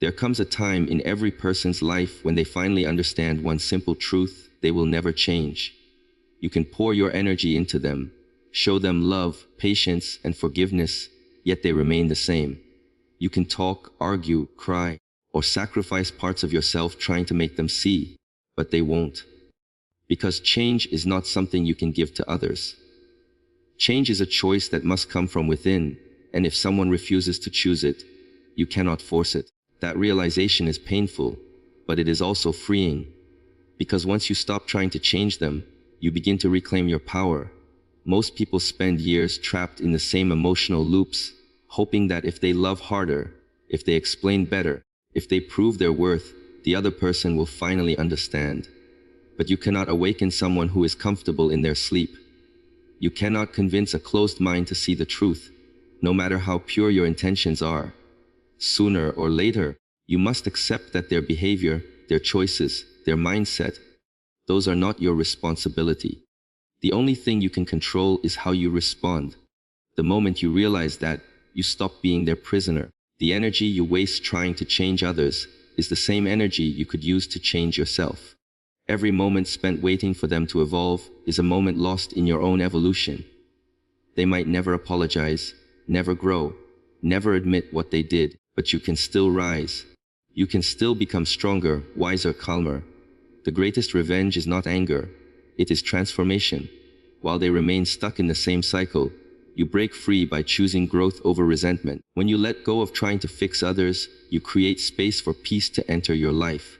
There comes a time in every person's life when they finally understand one simple truth: they will never change. You can pour your energy into them, show them love, patience, and forgiveness, yet they remain the same. You can talk, argue, cry, or sacrifice parts of yourself trying to make them see, but they won't. Because change is not something you can give to others. Change is a choice that must come from within, and if someone refuses to choose it, you cannot force it. That realization is painful, but it is also freeing. Because once you stop trying to change them, you begin to reclaim your power. Most people spend years trapped in the same emotional loops, hoping that if they love harder, if they explain better, if they prove their worth, the other person will finally understand. But you cannot awaken someone who is comfortable in their sleep. You cannot convince a closed mind to see the truth, no matter how pure your intentions are. Sooner or later, you must accept that their behavior, their choices, their mindset, those are not your responsibility. The only thing you can control is how you respond. The moment you realize that, you stop being their prisoner. The energy you waste trying to change others is the same energy you could use to change yourself. Every moment spent waiting for them to evolve is a moment lost in your own evolution. They might never apologize, never grow, never admit what they did, but you can still rise. You can still become stronger, wiser, calmer. The greatest revenge is not anger, it is transformation. While they remain stuck in the same cycle, you break free by choosing growth over resentment. When you let go of trying to fix others, you create space for peace to enter your life.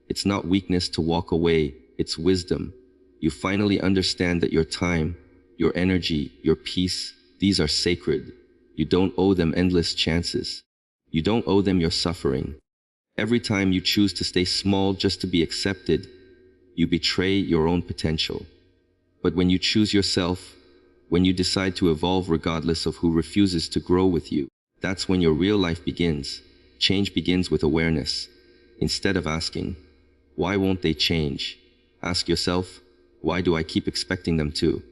It's not weakness to walk away, it's wisdom. You finally understand that your time, your energy, your peace, these are sacred. You don't owe them endless chances. You don't owe them your suffering. Every time you choose to stay small just to be accepted, you betray your own potential. But when you choose yourself, when you decide to evolve regardless of who refuses to grow with you, that's when your real life begins. Change begins with awareness. Instead of asking, why won't they change? Ask yourself, why do I keep expecting them to?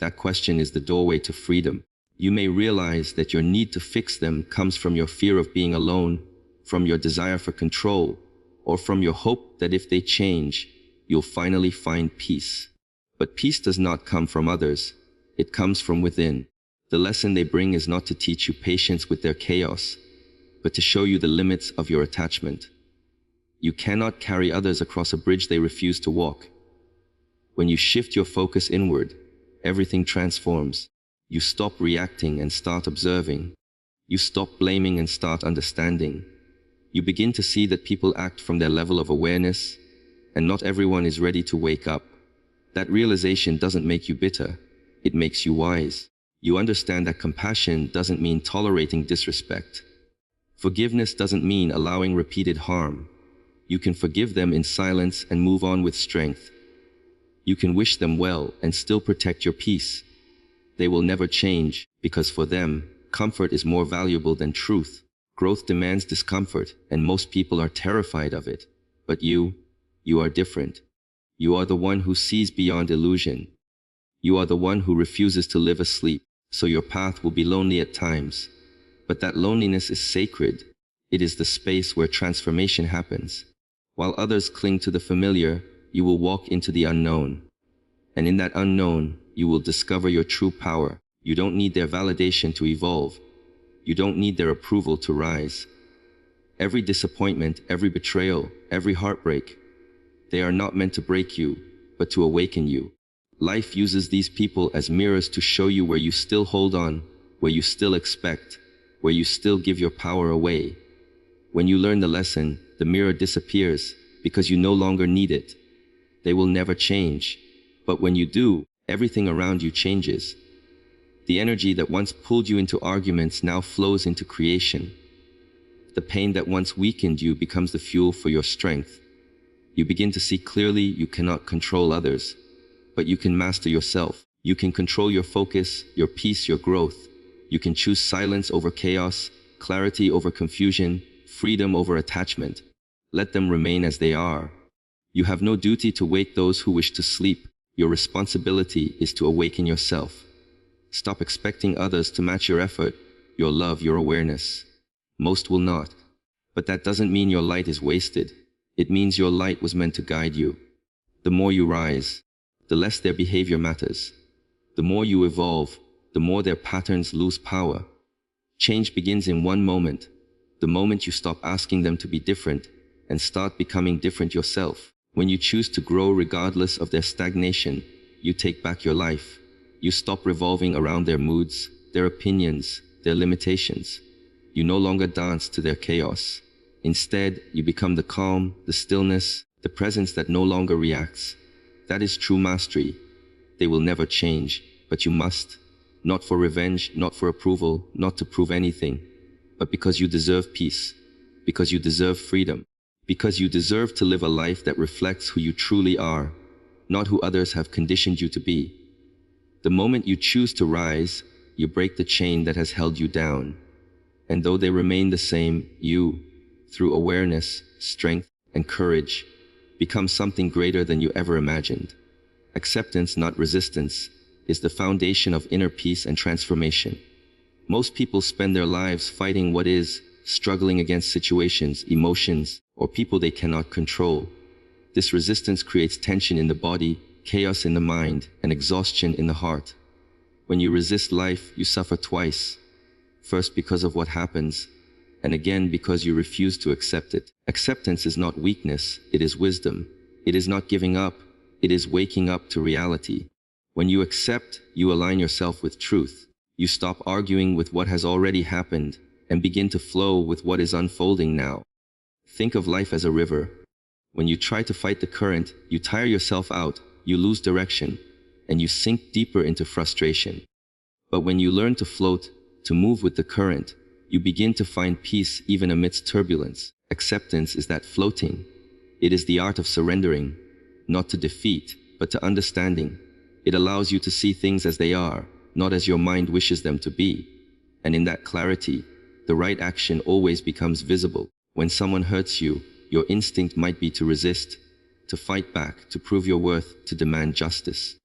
That question is the doorway to freedom. You may realize that your need to fix them comes from your fear of being alone, from your desire for control, or from your hope that if they change, you'll finally find peace. But peace does not come from others. It comes from within. The lesson they bring is not to teach you patience with their chaos, but to show you the limits of your attachment. You cannot carry others across a bridge they refuse to walk. When you shift your focus inward, everything transforms. You stop reacting and start observing. You stop blaming and start understanding. You begin to see that people act from their level of awareness, and not everyone is ready to wake up. That realization doesn't make you bitter. It makes you wise. You understand that compassion doesn't mean tolerating disrespect. Forgiveness doesn't mean allowing repeated harm. You can forgive them in silence and move on with strength. You can wish them well and still protect your peace. They will never change, because for them, comfort is more valuable than truth. Growth demands discomfort, and most people are terrified of it. But you are different. You are the one who sees beyond illusion. You are the one who refuses to live asleep, so your path will be lonely at times. But that loneliness is sacred. It is the space where transformation happens. While others cling to the familiar, you will walk into the unknown. And in that unknown, you will discover your true power. You don't need their validation to evolve. You don't need their approval to rise. Every disappointment, every betrayal, every heartbreak, they are not meant to break you, but to awaken you. Life uses these people as mirrors to show you where you still hold on, where you still expect, where you still give your power away. When you learn the lesson, the mirror disappears because you no longer need it. They will never change. But when you do, everything around you changes. The energy that once pulled you into arguments now flows into creation. The pain that once weakened you becomes the fuel for your strength. You begin to see clearly you cannot control others, but you can master yourself. You can control your focus, your peace, your growth. You can choose silence over chaos, clarity over confusion, freedom over attachment. Let them remain as they are. You have no duty to wake those who wish to sleep. Your responsibility is to awaken yourself. Stop expecting others to match your effort, your love, your awareness. Most will not. But that doesn't mean your light is wasted. It means your light was meant to guide you. The more you rise, the less their behavior matters. The more you evolve, the more their patterns lose power. Change begins in one moment, the moment you stop asking them to be different and start becoming different yourself. When you choose to grow regardless of their stagnation, you take back your life. You stop revolving around their moods, their opinions, their limitations. You no longer dance to their chaos. Instead, you become the calm, the stillness, the presence that no longer reacts. That is true mastery. They will never change, but you must. Not for revenge, not for approval, not to prove anything, but because you deserve peace, because you deserve freedom, because you deserve to live a life that reflects who you truly are, not who others have conditioned you to be. The moment you choose to rise, you break the chain that has held you down. And though they remain the same, you, through awareness, strength, and courage, become something greater than you ever imagined. Acceptance, not resistance, is the foundation of inner peace and transformation. Most people spend their lives fighting what is, struggling against situations, emotions, or people they cannot control. This resistance creates tension in the body, chaos in the mind, and exhaustion in the heart. When you resist life, you suffer twice. First because of what happens, and again because you refuse to accept it. Acceptance is not weakness, it is wisdom. It is not giving up, it is waking up to reality. When you accept, you align yourself with truth. You stop arguing with what has already happened and begin to flow with what is unfolding now. Think of life as a river. When you try to fight the current, you tire yourself out, you lose direction, and you sink deeper into frustration. But when you learn to float, to move with the current, you begin to find peace even amidst turbulence. Acceptance is that floating. It is the art of surrendering, not to defeat, but to understanding. It allows you to see things as they are, not as your mind wishes them to be. And in that clarity, the right action always becomes visible. When someone hurts you, your instinct might be to resist, to fight back, to prove your worth, to demand justice.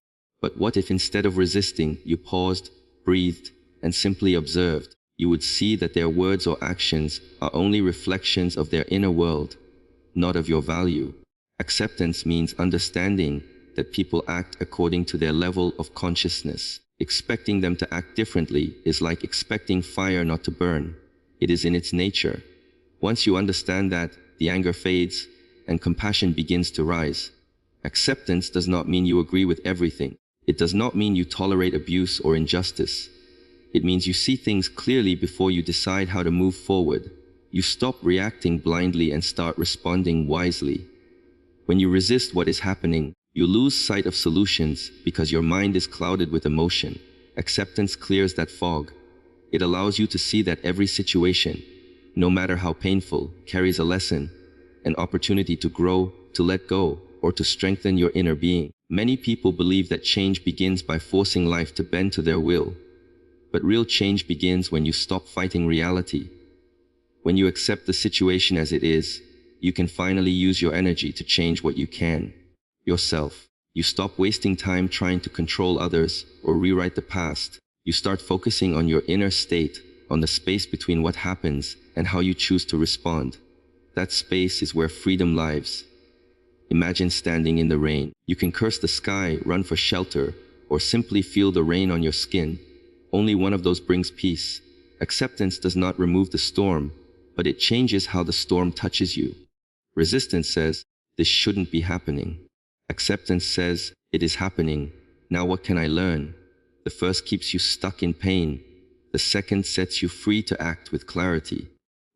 But what if instead of resisting, you paused, breathed, and simply observed? You would see that their words or actions are only reflections of their inner world, not of your value. Acceptance means understanding that people act according to their level of consciousness. Expecting them to act differently is like expecting fire not to burn. It is in its nature. Once you understand that, the anger fades and compassion begins to rise. Acceptance does not mean you agree with everything. It does not mean you tolerate abuse or injustice. It means you see things clearly before you decide how to move forward. You stop reacting blindly and start responding wisely. When you resist what is happening, you lose sight of solutions because your mind is clouded with emotion. Acceptance clears that fog. It allows you to see that every situation, no matter how painful, carries a lesson, an opportunity to grow, to let go, or to strengthen your inner being. Many people believe that change begins by forcing life to bend to their will. But real change begins when you stop fighting reality. When you accept the situation as it is, you can finally use your energy to change what you can. Yourself. You stop wasting time trying to control others or rewrite the past. You start focusing on your inner state, on the space between what happens and how you choose to respond. That space is where freedom lives. Imagine standing in the rain. You can curse the sky, run for shelter, or simply feel the rain on your skin. Only one of those brings peace. Acceptance does not remove the storm, but it changes how the storm touches you. Resistance says, this shouldn't be happening. Acceptance says, it is happening. Now what can I learn? The first keeps you stuck in pain. The second sets you free to act with clarity.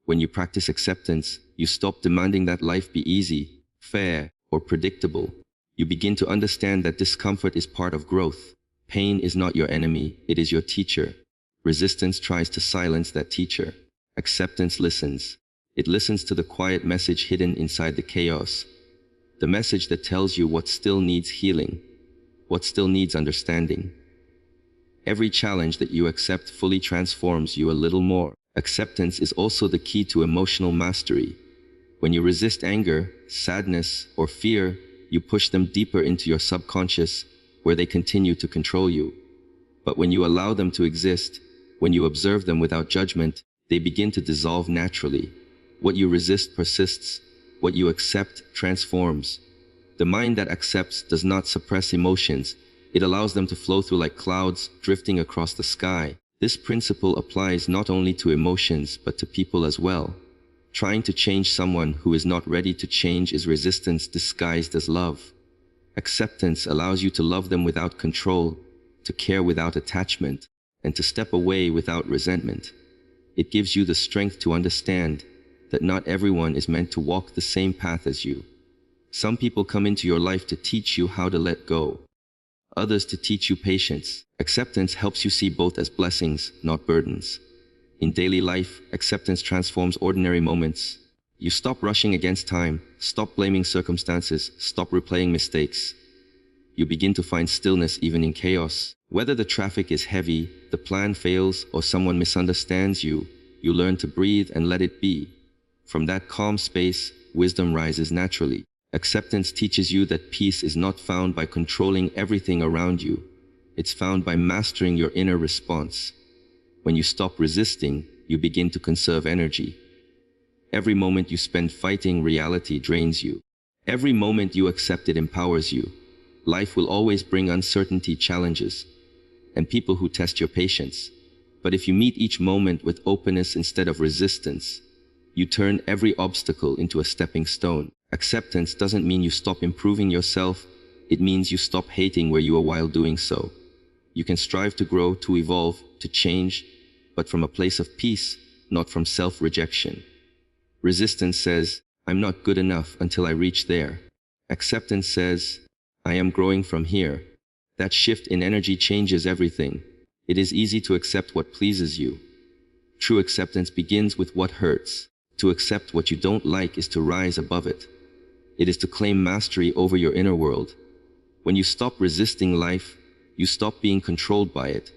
When you practice acceptance, you stop demanding that life be easy, fair, or predictable. You begin to understand that discomfort is part of growth. Pain is not your enemy, it is your teacher. Resistance tries to silence that teacher. Acceptance listens. It listens to the quiet message hidden inside the chaos. The message that tells you what still needs healing, what still needs understanding. Every challenge that you accept fully transforms you a little more. Acceptance is also the key to emotional mastery. When you resist anger, sadness, or fear, you push them deeper into your subconscious, where they continue to control you. But when you allow them to exist, when you observe them without judgment, they begin to dissolve naturally. What you resist persists. What you accept transforms. The mind that accepts does not suppress emotions. It allows them to flow through like clouds drifting across the sky. This principle applies not only to emotions but to people as well. Trying to change someone who is not ready to change is resistance disguised as love. Acceptance allows you to love them without control, to care without attachment, and to step away without resentment. It gives you the strength to understand that not everyone is meant to walk the same path as you. Some people come into your life to teach you how to let go, others to teach you patience. Acceptance helps you see both as blessings, not burdens. In daily life, acceptance transforms ordinary moments. You stop rushing against time, stop blaming circumstances, stop replaying mistakes. You begin to find stillness even in chaos. Whether the traffic is heavy, the plan fails, or someone misunderstands you, you learn to breathe and let it be. From that calm space, wisdom rises naturally. Acceptance teaches you that peace is not found by controlling everything around you. It's found by mastering your inner response. When you stop resisting, you begin to conserve energy. Every moment you spend fighting reality drains you. Every moment you accept it empowers you. Life will always bring uncertainty, challenges, and people who test your patience. But if you meet each moment with openness instead of resistance, you turn every obstacle into a stepping stone. Acceptance doesn't mean you stop improving yourself. It means you stop hating where you are while doing so. You can strive to grow, to evolve, to change, but from a place of peace, not from self-rejection. Resistance says, I'm not good enough until I reach there. Acceptance says, I am growing from here. That shift in energy changes everything. It is easy to accept what pleases you. True acceptance begins with what hurts. To accept what you don't like is to rise above it. It is to claim mastery over your inner world. When you stop resisting life, you stop being controlled by it.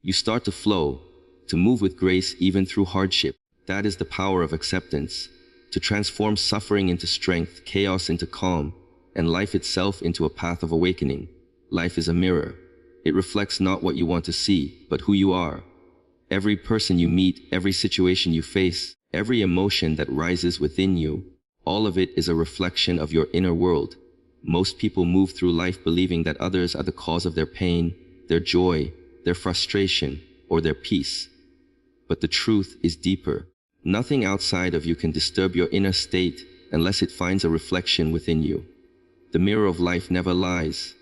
You start to flow, to move with grace even through hardship. That is the power of acceptance, to transform suffering into strength, chaos into calm, and life itself into a path of awakening. Life is a mirror. It reflects not what you want to see, but who you are. Every person you meet, every situation you face, every emotion that rises within you, all of it is a reflection of your inner world. Most people move through life believing that others are the cause of their pain, their joy, their frustration, or their peace. But the truth is deeper. Nothing outside of you can disturb your inner state unless it finds a reflection within you. The mirror of life never lies.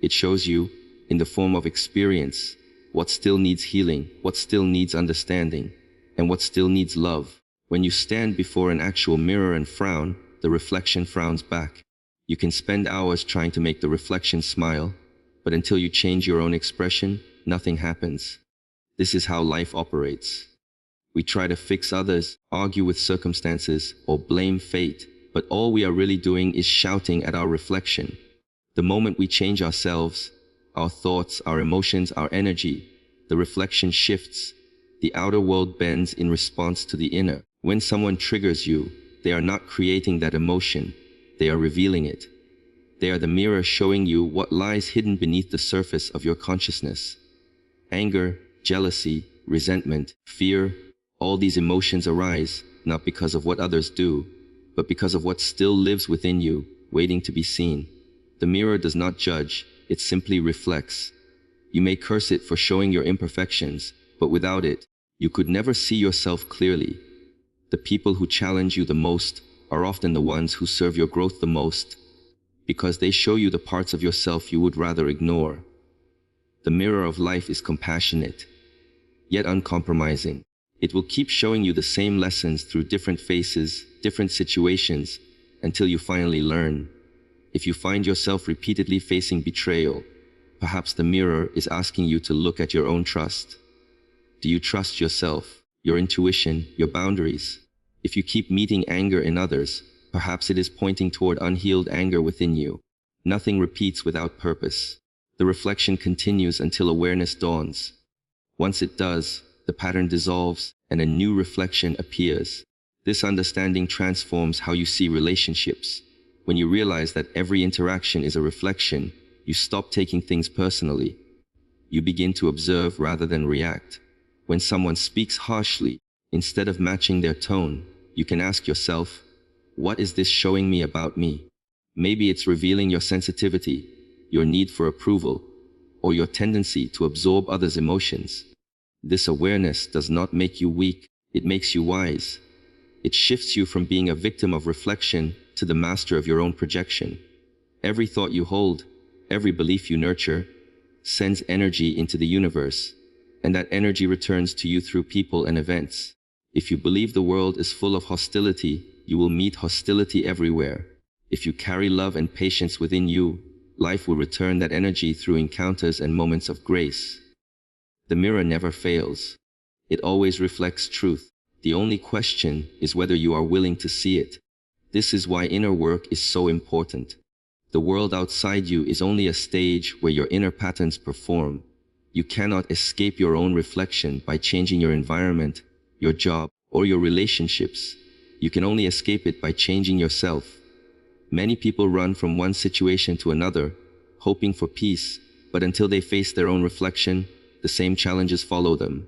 It shows you, in the form of experience, what still needs healing, what still needs understanding, and what still needs love. When you stand before an actual mirror and frown, the reflection frowns back. You can spend hours trying to make the reflection smile, but until you change your own expression, nothing happens. This is how life operates. We try to fix others, argue with circumstances, or blame fate, but all we are really doing is shouting at our reflection. The moment we change ourselves, our thoughts, our emotions, our energy, the reflection shifts. The outer world bends in response to the inner. When someone triggers you, they are not creating that emotion, they are revealing it. They are the mirror showing you what lies hidden beneath the surface of your consciousness. Anger, jealousy, resentment, fear, all these emotions arise, not because of what others do, but because of what still lives within you, waiting to be seen. The mirror does not judge, it simply reflects. You may curse it for showing your imperfections, but without it, you could never see yourself clearly. The people who challenge you the most are often the ones who serve your growth the most, because they show you the parts of yourself you would rather ignore. The mirror of life is compassionate, yet uncompromising. It will keep showing you the same lessons through different faces, different situations, until you finally learn. If you find yourself repeatedly facing betrayal, perhaps the mirror is asking you to look at your own trust. Do you trust yourself, your intuition, your boundaries? If you keep meeting anger in others, perhaps it is pointing toward unhealed anger within you. Nothing repeats without purpose. The reflection continues until awareness dawns. Once it does, the pattern dissolves and a new reflection appears. This understanding transforms how you see relationships. When you realize that every interaction is a reflection, you stop taking things personally. You begin to observe rather than react. When someone speaks harshly, instead of matching their tone, You can ask yourself, what is this showing me about me? Maybe it's revealing your sensitivity, your need for approval, or your tendency to absorb others' emotions. This awareness does not make you weak, it makes you wise. It shifts you from being a victim of reflection to the master of your own projection. Every thought you hold, every belief you nurture, sends energy into the universe, and that energy returns to you through people and events. If you believe the world is full of hostility, you will meet hostility everywhere. If you carry love and patience within you, life will return that energy through encounters and moments of grace. The mirror never fails. It always reflects truth. The only question is whether you are willing to see it. This is why inner work is so important. The world outside you is only a stage where your inner patterns perform. You cannot escape your own reflection by changing your environment, your job, or your relationships. You can only escape it by changing yourself. Many people run from one situation to another, hoping for peace, but until they face their own reflection, the same challenges follow them.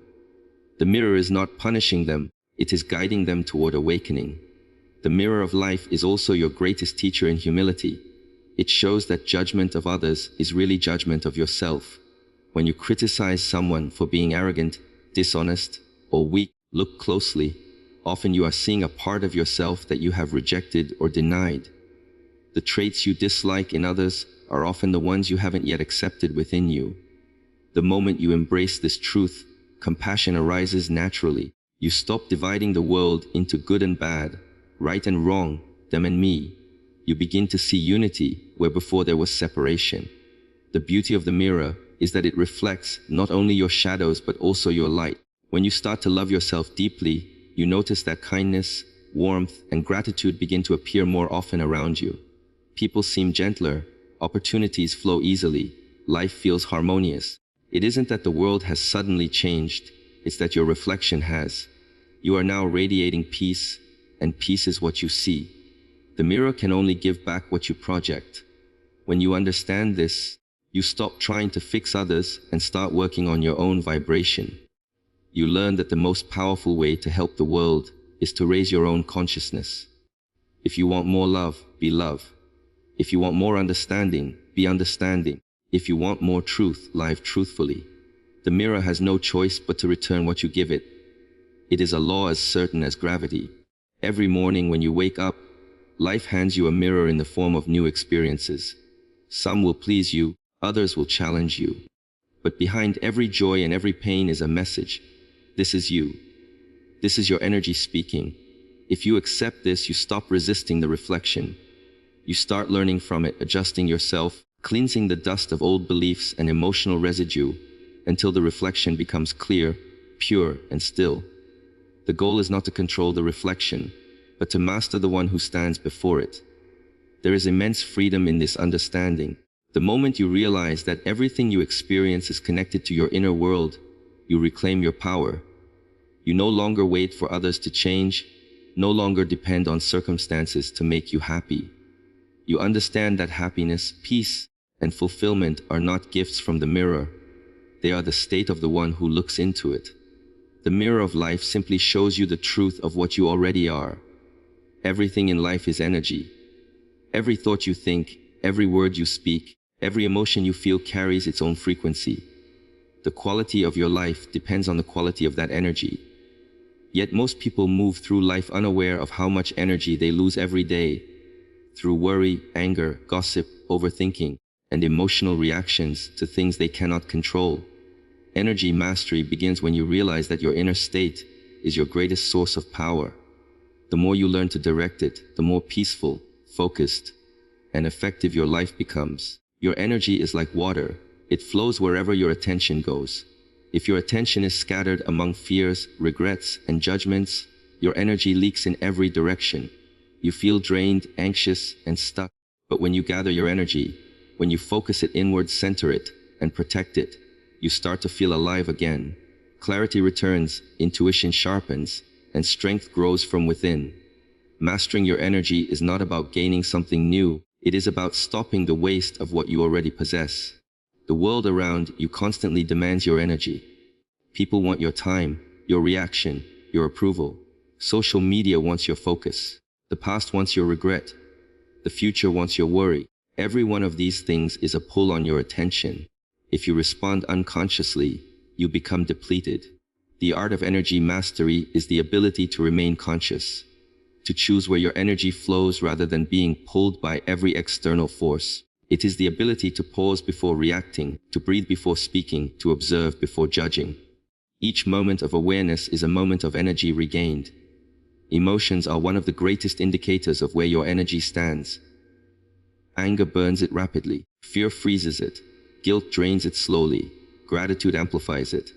The mirror is not punishing them, it is guiding them toward awakening. The mirror of life is also your greatest teacher in humility. It shows that judgment of others is really judgment of yourself. When you criticize someone for being arrogant, dishonest, or weak, look closely. Often you are seeing a part of yourself that you have rejected or denied. The traits you dislike in others are often the ones you haven't yet accepted within you. The moment you embrace this truth, compassion arises naturally. You stop dividing the world into good and bad, right and wrong, them and me. You begin to see unity where before there was separation. The beauty of the mirror is that it reflects not only your shadows but also your light. When you start to love yourself deeply, you notice that kindness, warmth, and gratitude begin to appear more often around you. People seem gentler, opportunities flow easily, life feels harmonious. It isn't that the world has suddenly changed, it's that your reflection has. You are now radiating peace, and peace is what you see. The mirror can only give back what you project. When you understand this, you stop trying to fix others and start working on your own vibration. You learn that the most powerful way to help the world is to raise your own consciousness. If you want more love, be love. If you want more understanding, be understanding. If you want more truth, live truthfully. The mirror has no choice but to return what you give it. It is a law as certain as gravity. Every morning when you wake up, life hands you a mirror in the form of new experiences. Some will please you, others will challenge you. But behind every joy and every pain is a message. This is you. This is your energy speaking. If you accept this, you stop resisting the reflection. You start learning from it, adjusting yourself, cleansing the dust of old beliefs and emotional residue until the reflection becomes clear, pure, and still. The goal is not to control the reflection, but to master the one who stands before it. There is immense freedom in this understanding. The moment you realize that everything you experience is connected to your inner world, you reclaim your power. You no longer wait for others to change, no longer depend on circumstances to make you happy. You understand that happiness, peace, and fulfillment are not gifts from the mirror. They are the state of the one who looks into it. The mirror of life simply shows you the truth of what you already are. Everything in life is energy. Every thought you think, every word you speak, every emotion you feel carries its own frequency. The quality of your life depends on the quality of that energy. Yet most people move through life unaware of how much energy they lose every day through worry, anger, gossip, overthinking, and emotional reactions to things they cannot control. Energy mastery begins when you realize that your inner state is your greatest source of power. The more you learn to direct it, the more peaceful, focused, and effective your life becomes. Your energy is like water. It flows wherever your attention goes. If your attention is scattered among fears, regrets, and judgments, your energy leaks in every direction. You feel drained, anxious, and stuck. But when you gather your energy, when you focus it inward, center it, and protect it, you start to feel alive again. Clarity returns, intuition sharpens, and strength grows from within. Mastering your energy is not about gaining something new, it is about stopping the waste of what you already possess. The world around you constantly demands your energy. People want your time, your reaction, your approval. Social media wants your focus. The past wants your regret. The future wants your worry. Every one of these things is a pull on your attention. If you respond unconsciously, you become depleted. The art of energy mastery is the ability to remain conscious, to choose where your energy flows rather than being pulled by every external force. It is the ability to pause before reacting, to breathe before speaking, to observe before judging. Each moment of awareness is a moment of energy regained. Emotions are one of the greatest indicators of where your energy stands. Anger burns it rapidly. Fear freezes it. Guilt drains it slowly. Gratitude amplifies it.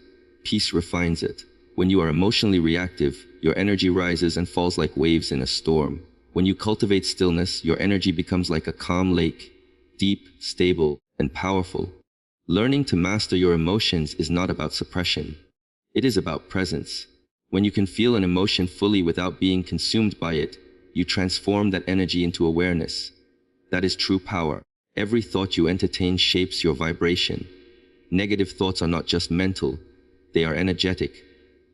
Peace refines it. When you are emotionally reactive, your energy rises and falls like waves in a storm. When you cultivate stillness, your energy becomes like a calm lake, deep, stable, and powerful. Learning to master your emotions is not about suppression. It is about presence. When you can feel an emotion fully without being consumed by it, you transform that energy into awareness. That is true power. Every thought you entertain shapes your vibration. Negative thoughts are not just mental, they are energetic.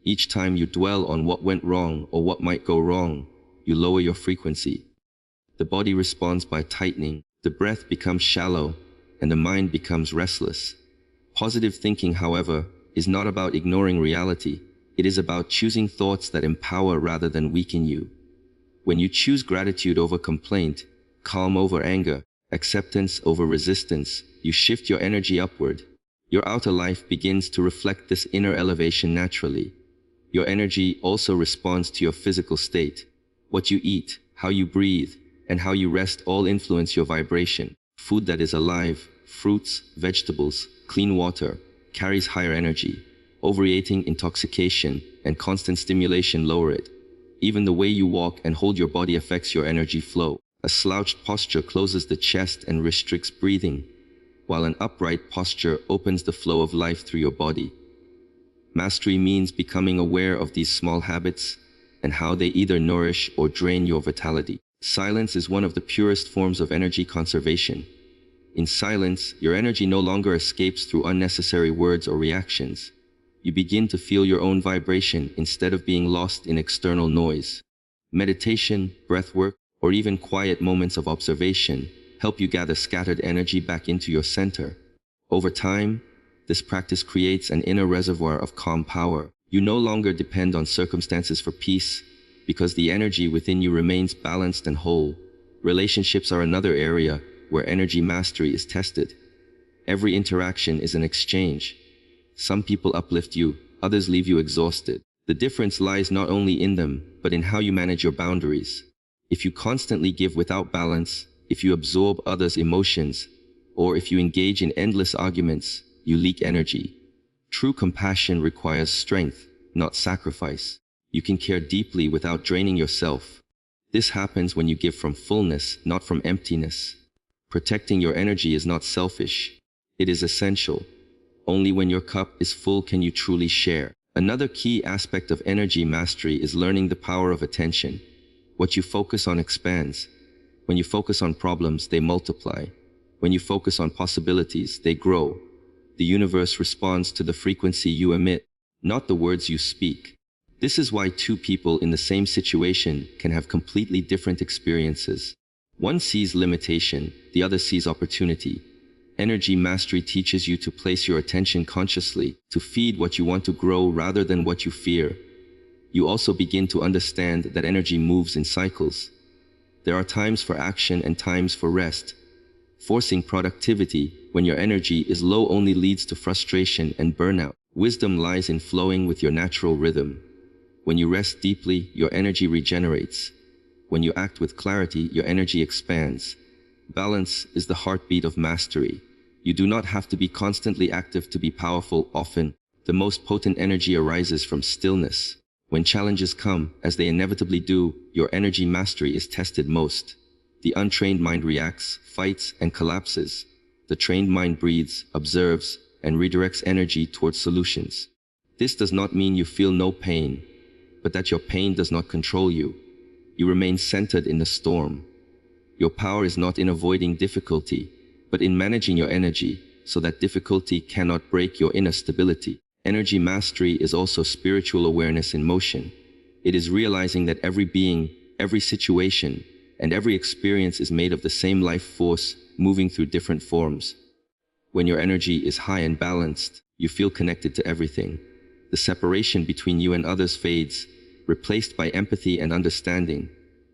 Each time you dwell on what went wrong or what might go wrong, you lower your frequency. The body responds by tightening, the breath becomes shallow, and the mind becomes restless. Positive thinking, however, is not about ignoring reality. It is about choosing thoughts that empower rather than weaken you. When you choose gratitude over complaint, calm over anger, acceptance over resistance, you shift your energy upward. Your outer life begins to reflect this inner elevation naturally. Your energy also responds to your physical state. What you eat, how you breathe, and how you rest all influence your vibration. Food that is alive, fruits, vegetables, clean water, carries higher energy. Overeating, intoxication, and constant stimulation lower it. Even the way you walk and hold your body affects your energy flow. A slouched posture closes the chest and restricts breathing, while an upright posture opens the flow of life through your body. Mastery means becoming aware of these small habits and how they either nourish or drain your vitality. Silence is one of the purest forms of energy conservation. In silence, your energy no longer escapes through unnecessary words or reactions. You begin to feel your own vibration instead of being lost in external noise. Meditation, breathwork, or even quiet moments of observation help you gather scattered energy back into your center. Over time, this practice creates an inner reservoir of calm power. You no longer depend on circumstances for peace, because the energy within you remains balanced and whole. Relationships are another area where energy mastery is tested. Every interaction is an exchange. Some people uplift you, others leave you exhausted. The difference lies not only in them, but in how you manage your boundaries. If you constantly give without balance, if you absorb others' emotions, or if you engage in endless arguments, you leak energy. True compassion requires strength, not sacrifice. You can care deeply without draining yourself. This happens when you give from fullness, not from emptiness. Protecting your energy is not selfish. It is essential. Only when your cup is full can you truly share. Another key aspect of energy mastery is learning the power of attention. What you focus on expands. When you focus on problems, they multiply. When you focus on possibilities, they grow. The universe responds to the frequency you emit, not the words you speak. This is why two people in the same situation can have completely different experiences. One sees limitation, the other sees opportunity. Energy mastery teaches you to place your attention consciously, to feed what you want to grow rather than what you fear. You also begin to understand that energy moves in cycles. There are times for action and times for rest. Forcing productivity when your energy is low only leads to frustration and burnout. Wisdom lies in flowing with your natural rhythm. When you rest deeply, your energy regenerates. When you act with clarity, your energy expands. Balance is the heartbeat of mastery. You do not have to be constantly active to be powerful. Often, the most potent energy arises from stillness. When challenges come, as they inevitably do, your energy mastery is tested most. The untrained mind reacts, fights, and collapses. The trained mind breathes, observes, and redirects energy towards solutions. This does not mean you feel no pain, but that your pain does not control you. You remain centered in the storm. Your power is not in avoiding difficulty, but in managing your energy so that difficulty cannot break your inner stability. Energy mastery is also spiritual awareness in motion. It is realizing that every being, every situation, and every experience is made of the same life force, moving through different forms. When your energy is high and balanced, you feel connected to everything. The separation between you and others fades, replaced by empathy and understanding.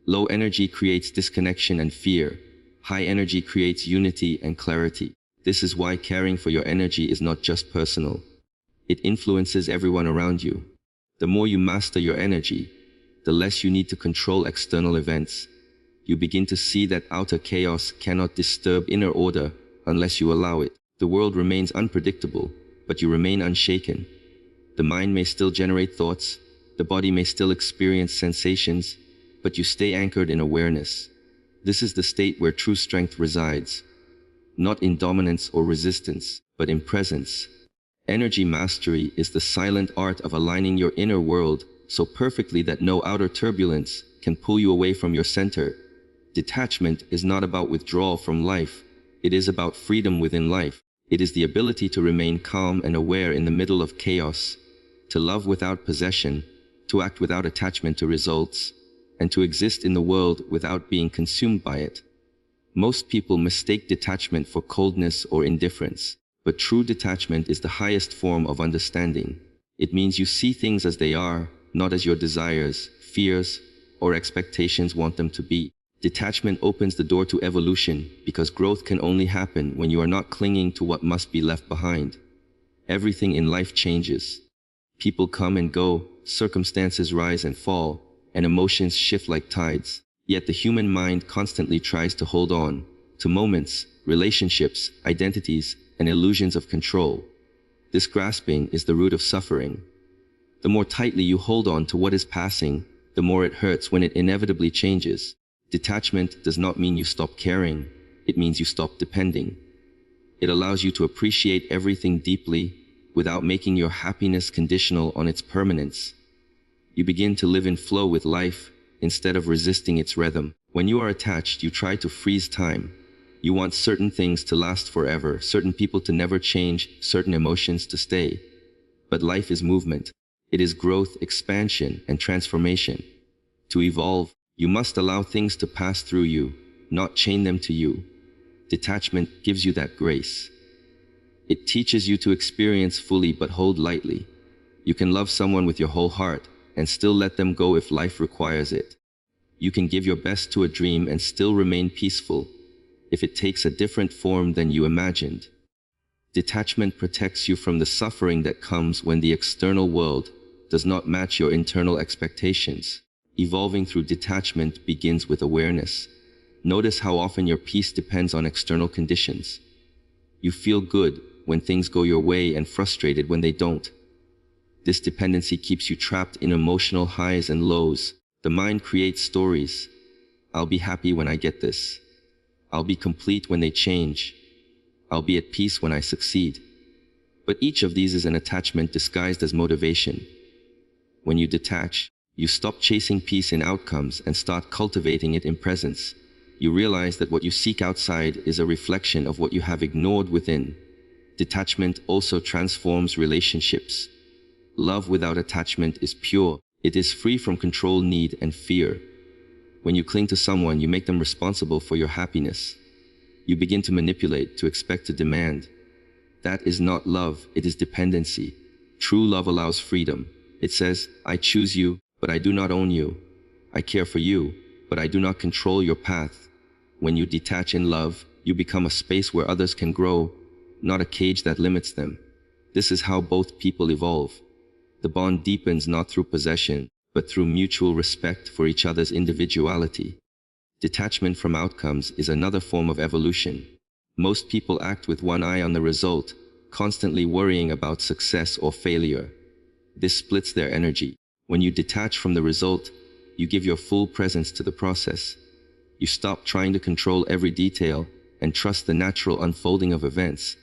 Low energy creates disconnection and fear. High energy creates unity and clarity. This is why caring for your energy is not just personal. It influences everyone around you. The more you master your energy, the less you need to control external events. You begin to see that outer chaos cannot disturb inner order unless you allow it. The world remains unpredictable, but you remain unshaken. The mind may still generate thoughts, the body may still experience sensations, but you stay anchored in awareness. This is the state where true strength resides, not in dominance or resistance, but in presence. Energy mastery is the silent art of aligning your inner world so perfectly that no outer turbulence can pull you away from your center. Detachment is not about withdrawal from life, it is about freedom within life. It is the ability to remain calm and aware in the middle of chaos, to love without possession, to act without attachment to results, and to exist in the world without being consumed by it. Most people mistake detachment for coldness or indifference, but true detachment is the highest form of understanding. It means you see things as they are, not as your desires, fears, or expectations want them to be. Detachment opens the door to evolution because growth can only happen when you are not clinging to what must be left behind. Everything in life changes. People come and go, circumstances rise and fall, and emotions shift like tides. Yet the human mind constantly tries to hold on to moments, relationships, identities, and illusions of control. This grasping is the root of suffering. The more tightly you hold on to what is passing, the more it hurts when it inevitably changes. Detachment does not mean you stop caring, it means you stop depending. It allows you to appreciate everything deeply without making your happiness conditional on its permanence. You begin to live in flow with life instead of resisting its rhythm. When you are attached, you try to freeze time. You want certain things to last forever, certain people to never change, certain emotions to stay. But life is movement. It is growth, expansion, and transformation. To evolve, you must allow things to pass through you, not chain them to you. Detachment gives you that grace. It teaches you to experience fully but hold lightly. You can love someone with your whole heart and still let them go if life requires it. You can give your best to a dream and still remain peaceful if it takes a different form than you imagined. Detachment protects you from the suffering that comes when the external world does not match your internal expectations. Evolving through detachment begins with awareness. Notice how often your peace depends on external conditions. You feel good when things go your way and frustrated when they don't. This dependency keeps you trapped in emotional highs and lows. The mind creates stories. I'll be happy when I get this. I'll be complete when they change. I'll be at peace when I succeed. But each of these is an attachment disguised as motivation. When you detach, you stop chasing peace in outcomes and start cultivating it in presence. You realize that what you seek outside is a reflection of what you have ignored within. Detachment also transforms relationships. Love without attachment is pure. It is free from control, need, and fear. When you cling to someone, you make them responsible for your happiness. You begin to manipulate, to expect, to demand. That is not love, it is dependency. True love allows freedom. It says, I choose you, but I do not own you. I care for you, but I do not control your path. When you detach in love, you become a space where others can grow, not a cage that limits them. This is how both people evolve. The bond deepens not through possession, but through mutual respect for each other's individuality. Detachment from outcomes is another form of evolution. Most people act with one eye on the result, constantly worrying about success or failure. This splits their energy. When you detach from the result, you give your full presence to the process. You stop trying to control every detail and trust the natural unfolding of events.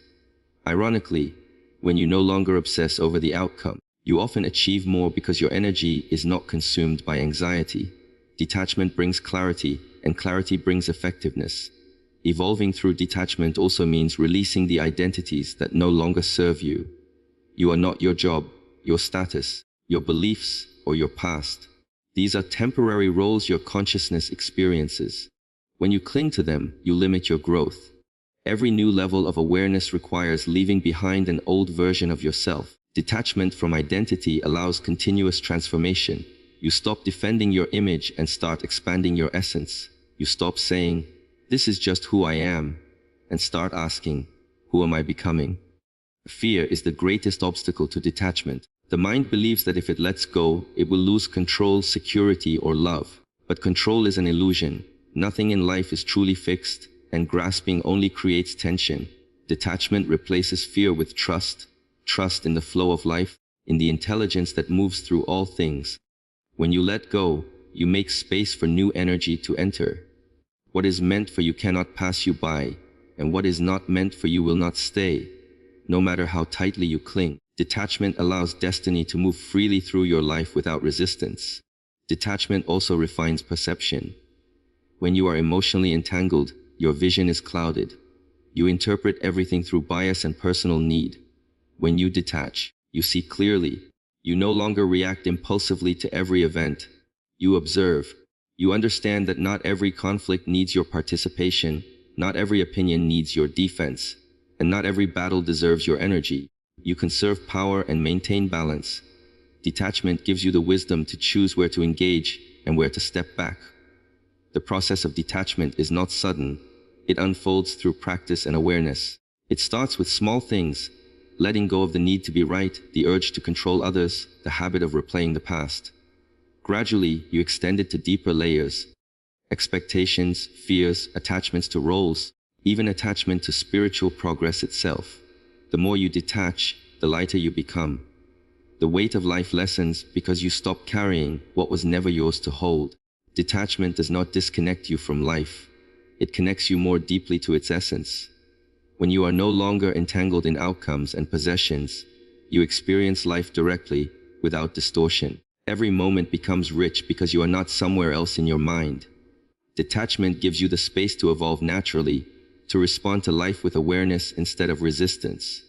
Ironically, when you no longer obsess over the outcome, you often achieve more because your energy is not consumed by anxiety. Detachment brings clarity, and clarity brings effectiveness. Evolving through detachment also means releasing the identities that no longer serve you. You are not your job, your status, your beliefs, or your past. These are temporary roles your consciousness experiences. When you cling to them, you limit your growth. Every new level of awareness requires leaving behind an old version of yourself. Detachment from identity allows continuous transformation. You stop defending your image and start expanding your essence. You stop saying, "This is just who I am," and start asking, "Who am I becoming?" Fear is the greatest obstacle to detachment. The mind believes that if it lets go, it will lose control, security, or love. But control is an illusion. Nothing in life is truly fixed, and grasping only creates tension. Detachment replaces fear with trust. Trust in the flow of life, in the intelligence that moves through all things. When you let go, you make space for new energy to enter. What is meant for you cannot pass you by, and what is not meant for you will not stay, no matter how tightly you cling. Detachment allows destiny to move freely through your life without resistance. Detachment also refines perception. When you are emotionally entangled, your vision is clouded. You interpret everything through bias and personal need. When you detach, you see clearly. You no longer react impulsively to every event. You observe. You understand that not every conflict needs your participation, not every opinion needs your defense, and not every battle deserves your energy. You conserve power and maintain balance. Detachment gives you the wisdom to choose where to engage and where to step back. The process of detachment is not sudden. It unfolds through practice and awareness. It starts with small things, letting go of the need to be right, the urge to control others, the habit of replaying the past. Gradually, you extend it to deeper layers. Expectations, fears, attachments to roles, even attachment to spiritual progress itself. The more you detach, the lighter you become. The weight of life lessens because you stop carrying what was never yours to hold. Detachment does not disconnect you from life. It connects you more deeply to its essence. When you are no longer entangled in outcomes and possessions, you experience life directly, without distortion. Every moment becomes rich because you are not somewhere else in your mind. Detachment gives you the space to evolve naturally, to respond to life with awareness instead of resistance.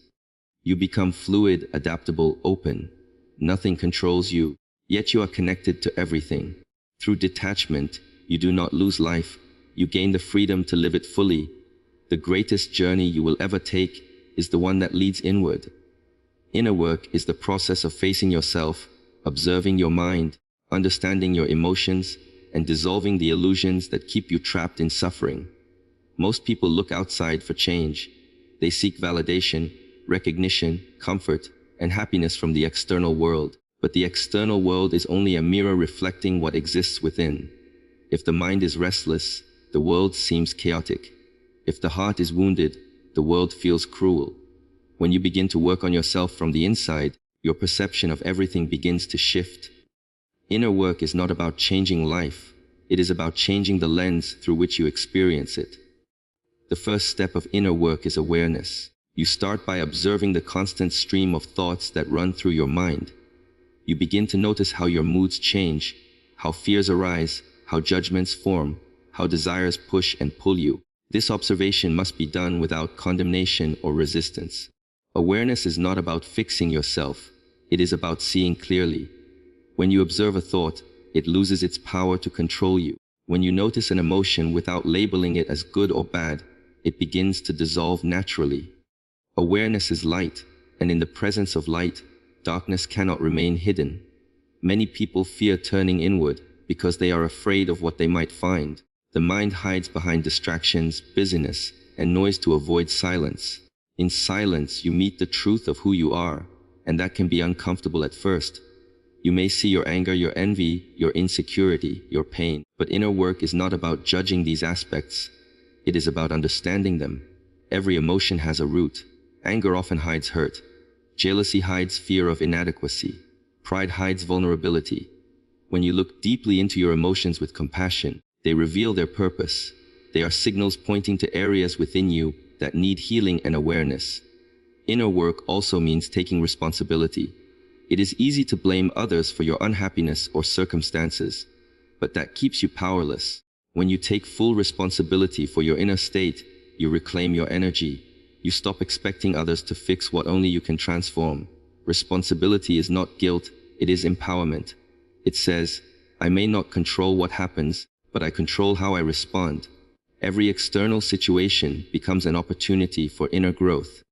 You become fluid, adaptable, open. Nothing controls you, yet you are connected to everything. Through detachment, you do not lose life, you gain the freedom to live it fully. The greatest journey you will ever take is the one that leads inward. Inner work is the process of facing yourself, observing your mind, understanding your emotions, and dissolving the illusions that keep you trapped in suffering. Most people look outside for change. They seek validation, recognition, comfort, and happiness from the external world. But the external world is only a mirror reflecting what exists within. If the mind is restless, the world seems chaotic. If the heart is wounded, the world feels cruel. When you begin to work on yourself from the inside, your perception of everything begins to shift. Inner work is not about changing life. It is about changing the lens through which you experience it. The first step of inner work is awareness. You start by observing the constant stream of thoughts that run through your mind. You begin to notice how your moods change, how fears arise, how judgments form, how desires push and pull you. This observation must be done without condemnation or resistance. Awareness is not about fixing yourself. It is about seeing clearly. When you observe a thought, it loses its power to control you. When you notice an emotion without labeling it as good or bad, it begins to dissolve naturally. Awareness is light, and in the presence of light, darkness cannot remain hidden. Many people fear turning inward because they are afraid of what they might find. The mind hides behind distractions, busyness, and noise to avoid silence. In silence, you meet the truth of who you are, and that can be uncomfortable at first. You may see your anger, your envy, your insecurity, your pain, but inner work is not about judging these aspects. It is about understanding them. Every emotion has a root. Anger often hides hurt. Jealousy hides fear of inadequacy. Pride hides vulnerability. When you look deeply into your emotions with compassion, they reveal their purpose. They are signals pointing to areas within you that need healing and awareness. Inner work also means taking responsibility. It is easy to blame others for your unhappiness or circumstances, but that keeps you powerless. When you take full responsibility for your inner state, you reclaim your energy. You stop expecting others to fix what only you can transform. Responsibility is not guilt, it is empowerment. It says, I may not control what happens, but I control how I respond. Every external situation becomes an opportunity for inner growth.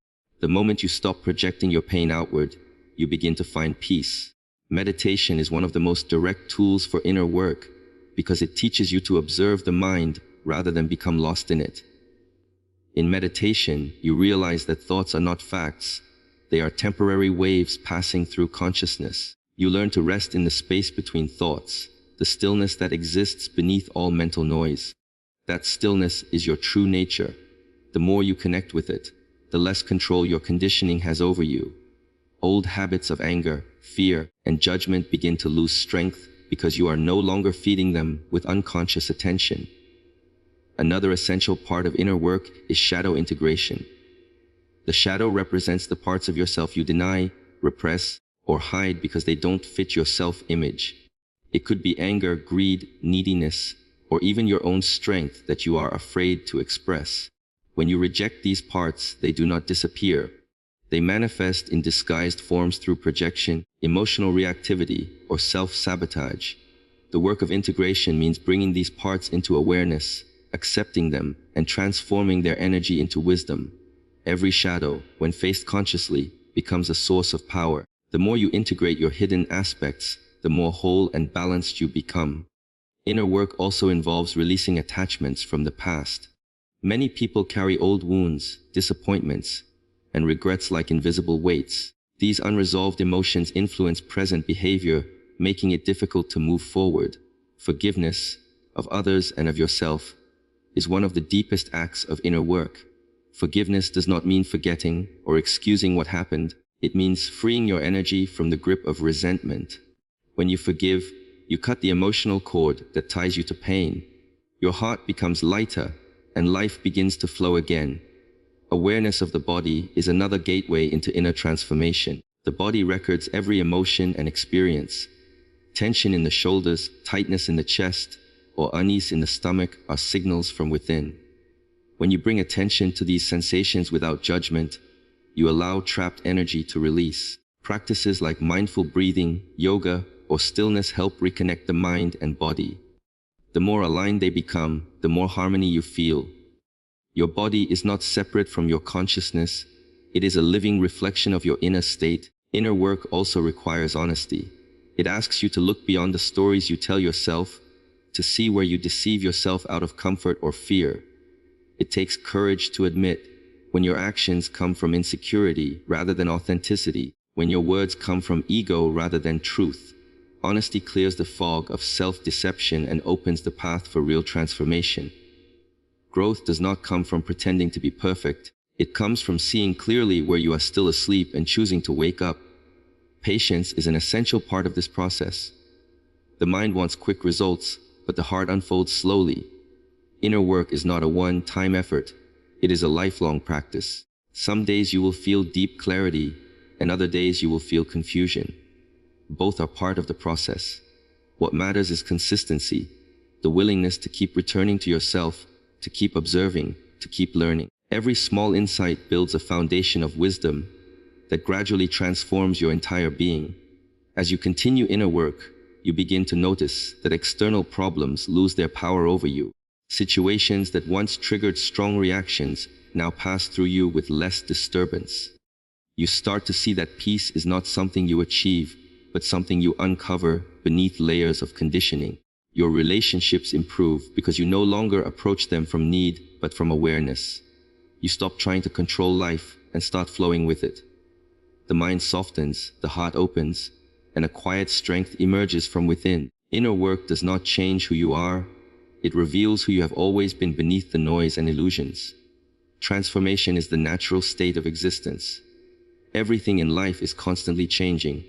The moment you stop projecting your pain outward, you begin to find peace. Meditation is one of the most direct tools for inner work because it teaches you to observe the mind rather than become lost in it. In meditation, you realize that thoughts are not facts. They are temporary waves passing through consciousness. You learn to rest in the space between thoughts, the stillness that exists beneath all mental noise. That stillness is your true nature. The more you connect with it, the less control your conditioning has over you. Old habits of anger, fear, and judgment begin to lose strength because you are no longer feeding them with unconscious attention. Another essential part of inner work is shadow integration. The shadow represents the parts of yourself you deny, repress, or hide because they don't fit your self-image. It could be anger, greed, neediness, or even your own strength that you are afraid to express. When you reject these parts, they do not disappear. They manifest in disguised forms through projection, emotional reactivity, or self-sabotage. The work of integration means bringing these parts into awareness, accepting them, and transforming their energy into wisdom. Every shadow, when faced consciously, becomes a source of power. The more you integrate your hidden aspects, the more whole and balanced you become. Inner work also involves releasing attachments from the past. Many people carry old wounds, disappointments, and regrets like invisible weights. These unresolved emotions influence present behavior, making it difficult to move forward. Forgiveness of others and of yourself is one of the deepest acts of inner work. Forgiveness does not mean forgetting or excusing what happened. It means freeing your energy from the grip of resentment. When you forgive, you cut the emotional cord that ties you to pain. Your heart becomes lighter, and life begins to flow again. Awareness of the body is another gateway into inner transformation. The body records every emotion and experience. Tension in the shoulders, tightness in the chest, or unease in the stomach are signals from within. When you bring attention to these sensations without judgment, you allow trapped energy to release. Practices like mindful breathing, yoga, or stillness help reconnect the mind and body. The more aligned they become, the more harmony you feel. Your body is not separate from your consciousness. It is a living reflection of your inner state. Inner work also requires honesty. It asks you to look beyond the stories you tell yourself, to see where you deceive yourself out of comfort or fear. It takes courage to admit when your actions come from insecurity rather than authenticity, when your words come from ego rather than truth. Honesty clears the fog of self-deception and opens the path for real transformation. Growth does not come from pretending to be perfect. It comes from seeing clearly where you are still asleep and choosing to wake up. Patience is an essential part of this process. The mind wants quick results, but the heart unfolds slowly. Inner work is not a one-time effort. It is a lifelong practice. Some days you will feel deep clarity, and other days you will feel confusion. Both are part of the process. What matters is consistency, the willingness to keep returning to yourself, to keep observing, to keep learning. Every small insight builds a foundation of wisdom that gradually transforms your entire being. As you continue inner work, you begin to notice that external problems lose their power over you. Situations that once triggered strong reactions now pass through you with less disturbance. You start to see that peace is not something you achieve, but something you uncover beneath layers of conditioning. Your relationships improve because you no longer approach them from need, but from awareness. You stop trying to control life and start flowing with it. The mind softens, the heart opens, and a quiet strength emerges from within. Inner work does not change who you are. It reveals who you have always been beneath the noise and illusions. Transformation is the natural state of existence. Everything in life is constantly changing.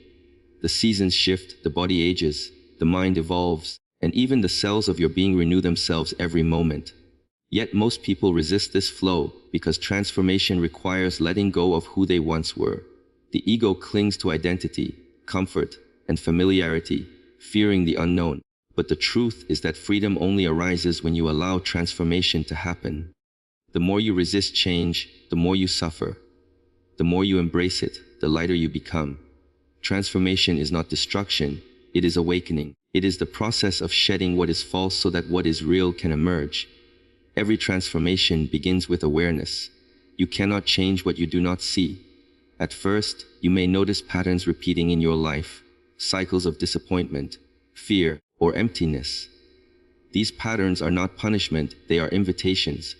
The seasons shift, the body ages, the mind evolves, and even the cells of your being renew themselves every moment. Yet most people resist this flow because transformation requires letting go of who they once were. The ego clings to identity, comfort, and familiarity, fearing the unknown. But the truth is that freedom only arises when you allow transformation to happen. The more you resist change, the more you suffer. The more you embrace it, the lighter you become. Transformation is not destruction, it is awakening. It is the process of shedding what is false so that what is real can emerge. Every transformation begins with awareness. You cannot change what you do not see. At first, you may notice patterns repeating in your life, cycles of disappointment, fear, or emptiness. These patterns are not punishment, they are invitations.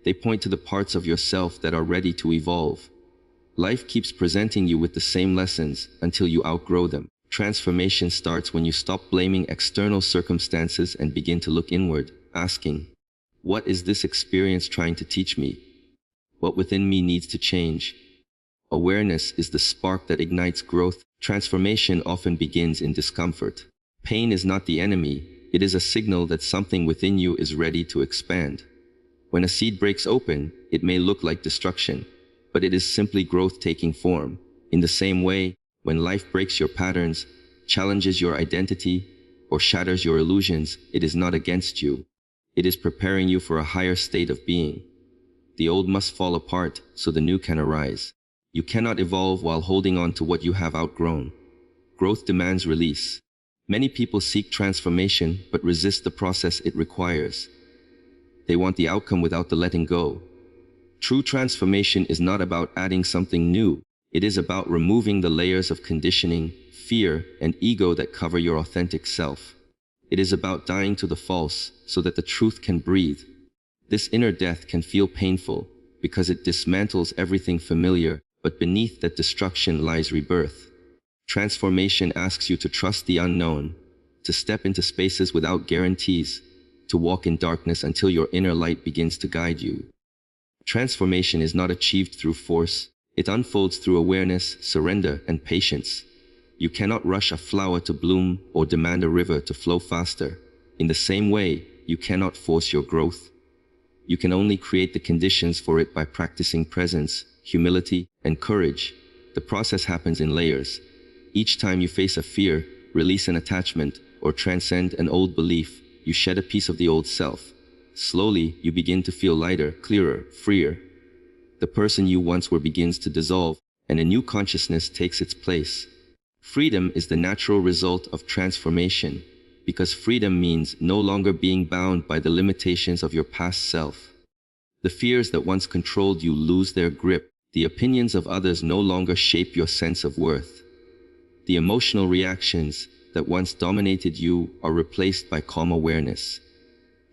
They point to the parts of yourself that are ready to evolve. Life keeps presenting you with the same lessons until you outgrow them. Transformation starts when you stop blaming external circumstances and begin to look inward, asking, what is this experience trying to teach me? What within me needs to change? Awareness is the spark that ignites growth. Transformation often begins in discomfort. Pain is not the enemy, it is a signal that something within you is ready to expand. When a seed breaks open, it may look like destruction, but it is simply growth taking form. In the same way, when life breaks your patterns, challenges your identity, or shatters your illusions, it is not against you. It is preparing you for a higher state of being. The old must fall apart so the new can arise. You cannot evolve while holding on to what you have outgrown. Growth demands release. Many people seek transformation but resist the process it requires. They want the outcome without the letting go. True transformation is not about adding something new. It is about removing the layers of conditioning, fear, and ego that cover your authentic self. It is about dying to the false so that the truth can breathe. This inner death can feel painful because it dismantles everything familiar, but beneath that destruction lies rebirth. Transformation asks you to trust the unknown, to step into spaces without guarantees, to walk in darkness until your inner light begins to guide you. Transformation is not achieved through force. It unfolds through awareness, surrender, and patience. You cannot rush a flower to bloom or demand a river to flow faster. In the same way, you cannot force your growth. You can only create the conditions for it by practicing presence, humility, and courage. The process happens in layers. Each time you face a fear, release an attachment, or transcend an old belief, you shed a piece of the old self. Slowly, you begin to feel lighter, clearer, freer. The person you once were begins to dissolve, and a new consciousness takes its place. Freedom is the natural result of transformation, because freedom means no longer being bound by the limitations of your past self. The fears that once controlled you lose their grip. The opinions of others no longer shape your sense of worth. The emotional reactions that once dominated you are replaced by calm awareness.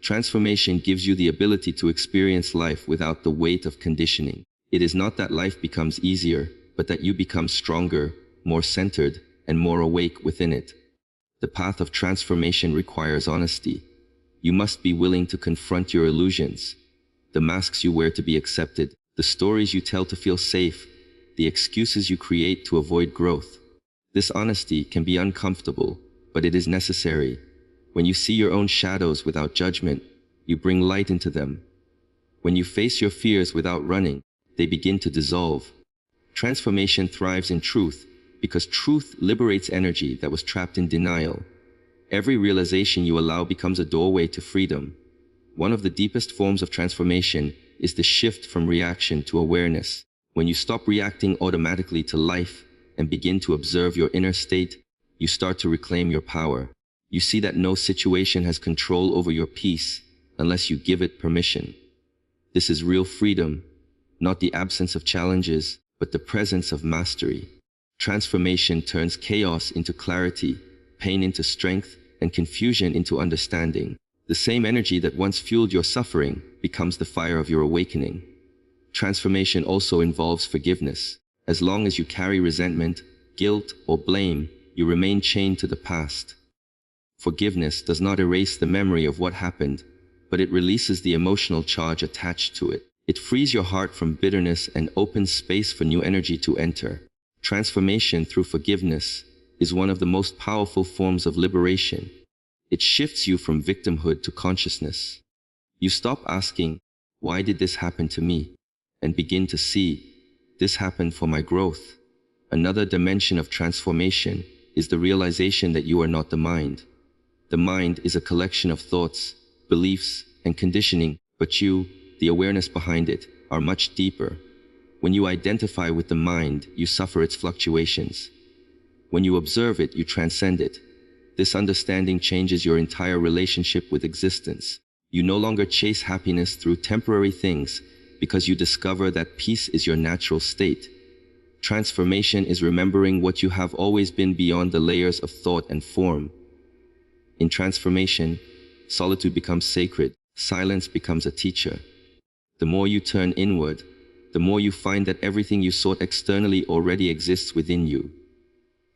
Transformation gives you the ability to experience life without the weight of conditioning. It is not that life becomes easier, but that you become stronger, more centered, and more awake within it. The path of transformation requires honesty. You must be willing to confront your illusions, the masks you wear to be accepted, the stories you tell to feel safe, the excuses you create to avoid growth. This honesty can be uncomfortable, but it is necessary. When you see your own shadows without judgment, you bring light into them. When you face your fears without running, they begin to dissolve. Transformation thrives in truth, because truth liberates energy that was trapped in denial. Every realization you allow becomes a doorway to freedom. One of the deepest forms of transformation is the shift from reaction to awareness. When you stop reacting automatically to life and begin to observe your inner state, you start to reclaim your power. You see that no situation has control over your peace unless you give it permission. This is real freedom, not the absence of challenges, but the presence of mastery. Transformation turns chaos into clarity, pain into strength, and confusion into understanding. The same energy that once fueled your suffering becomes the fire of your awakening. Transformation also involves forgiveness. As long as you carry resentment, guilt, or blame, you remain chained to the past. Forgiveness does not erase the memory of what happened, but it releases the emotional charge attached to it. It frees your heart from bitterness and opens space for new energy to enter. Transformation through forgiveness is one of the most powerful forms of liberation. It shifts you from victimhood to consciousness. You stop asking, "Why did this happen to me?" and begin to see, "This happened for my growth." Another dimension of transformation is the realization that you are not the mind. The mind is a collection of thoughts, beliefs, and conditioning, but you, the awareness behind it, are much deeper. When you identify with the mind, you suffer its fluctuations. When you observe it, you transcend it. This understanding changes your entire relationship with existence. You no longer chase happiness through temporary things because you discover that peace is your natural state. Transformation is remembering what you have always been beyond the layers of thought and form. In transformation, solitude becomes sacred, silence becomes a teacher. The more you turn inward, the more you find that everything you sought externally already exists within you.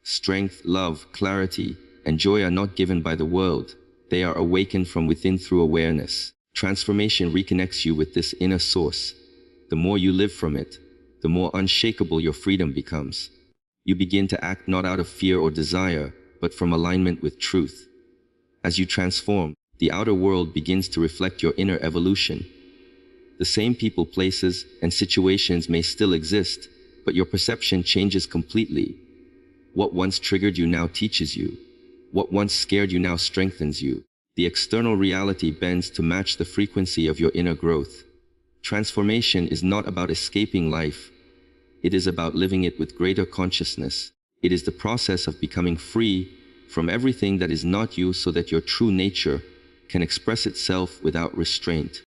Strength, love, clarity, and joy are not given by the world. They are awakened from within through awareness. Transformation reconnects you with this inner source. The more you live from it, the more unshakable your freedom becomes. You begin to act not out of fear or desire, but from alignment with truth. As you transform, the outer world begins to reflect your inner evolution. The same people, places, and situations may still exist, but your perception changes completely. What once triggered you now teaches you. What once scared you now strengthens you. The external reality bends to match the frequency of your inner growth. Transformation is not about escaping life. It is about living it with greater consciousness. It is the process of becoming free from everything that is not you so that your true nature can express itself without restraint.